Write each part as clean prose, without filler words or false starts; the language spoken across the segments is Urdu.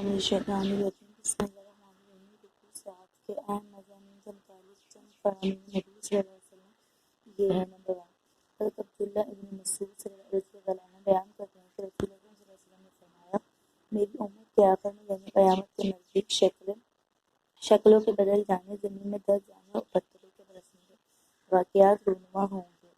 من الشیطان الرجیم بسم اللہ الرحمن الرحیم رکوع سعد کے اہم مضامین سے متعلق چند فرامین نبی صلی اللہ علیہ وسلم یہ ہے۔ نمبر 1، حضرت عبداللہ ابن مسعود رضی اللہ عنہ بیان کرتے ہیں کہ رسول اللہ صلی اللہ علیہ وسلم نے فرمایا، میری امت کے آخر میں یعنی قیامت کے نزدیک شکلوں کے بدل جانے، زمین میں دس جانے اور پتھروں کے برسنے کے واقعات رونما ہوں گے۔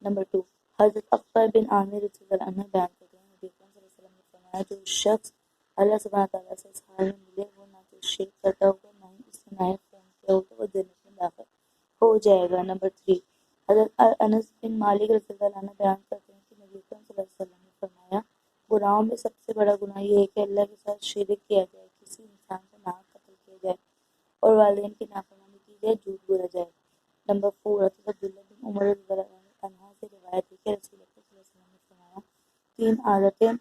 نمبر 2، حضرت عقبہ بن عامر رضی اللہ عنہ بیان کرتے ہیں، نبی اکرم صلی اللہ علیہ وسلم نے فرمایا، جو شخص اللہ سبحانہ تعالیٰ سے اس حال میں ملے، وہ نہ تو شرک کرتا ہوگا، نہ ہی اس نے نائب خون کیا ہوگا، وہ جنت میں داخل ہو جائے گا۔ نمبر 3، حضرت انس بن مالک رضی اللہ عنہ بیان کرتے ہیں کہ نبی اکرم صلی اللہ علیہ وسلم نے فرمایا، گناہوں میں سب سے بڑا گناہ یہ ہے کہ اللہ کے ساتھ شرک کیا جائے، کسی انسان کا ناحق قتل کیا جائے اور والدین کی نافرمانی کی جائے، جھوٹ بولا جائے۔ نمبر 4، حضرت عبداللہ بن عمر رضی اللہ عنہ سے روایت ہے کہ رسول اللہ صلی اللہ علیہ وسلم نے فرمایا، 3 عادتیں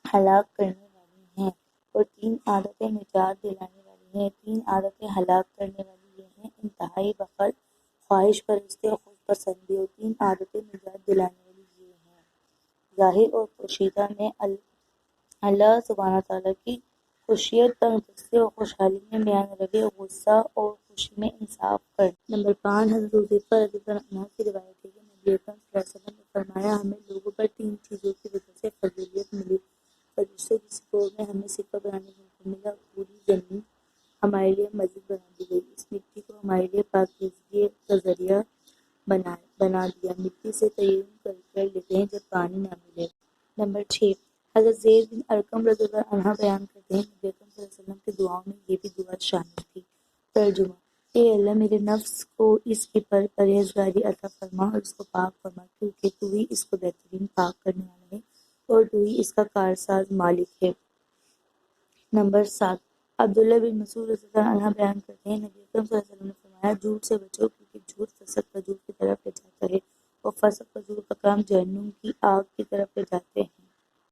ہلاک کرنے والی ہیں اور 3 عادتیں نجات دلانے والی ہیں۔ 3 عادتیں ہلاک کرنے والی یہ ہیں: انتہائی بخل، خواہش پرستی اور خود پسندی، اور 3 عادتیں نجات دلانے والی یہ ہیں: ظاہر اور پوشیدہ میں اللہ سبحانہ تعالیٰ کی خشیت، تنگ دستی اور خوشحالی میں میان روی، غصہ اور خوشی میں انصاف کرنا۔ نمبر 5، حضرت حذیفہ رضی اللہ عنہ کی روایت ہے کہ نبی اکرم صلی اللہ علیہ وسلم نے فرمایا، ہمیں لوگوں پر 3 چیزوں کی وجہ سے فضیلت ملی۔ حدیث سے کسی قوم میں ہمیں سکہ بنانے کا حکم ملا، پوری زمین ہمارے لیے مسجد بنا دی گئی، اس مٹی کو ہمارے لیے پاکیزگی کا ذریعہ بنا دیا، مٹی سے تیمم کر لیتے ہیں جب پانی نہ ملے۔ نمبر 6، حضرت زید بن ارقم رضی اللہ عنہ بیان کرتے ہیں، نبی اکرم صلی اللہ علیہ وسلم کی دعاؤں میں یہ بھی دعا شامل تھی۔ ترجمہ: اے اللہ، میرے نفس کو اس کی پرہیزگاری عطا فرما اور اس کو پاک فرما، کیونکہ تو ہی اس کو بہترین پاک کرنے والا ہے اور تو ہی اس کا کارساز مالک ہے۔ نمبر 7، عبداللہ بن مسعود رضی اللہ عنہ بیان کرتے ہیں، نبی اکرم صلی اللہ علیہ وسلم نے فرمایا، جھوٹ سے بچو، کیونکہ جھوٹ فسق فجور کی طرف لے جاتا ہے اور فسق فجور کا کام جہنم کی آگ کی طرف لے جاتے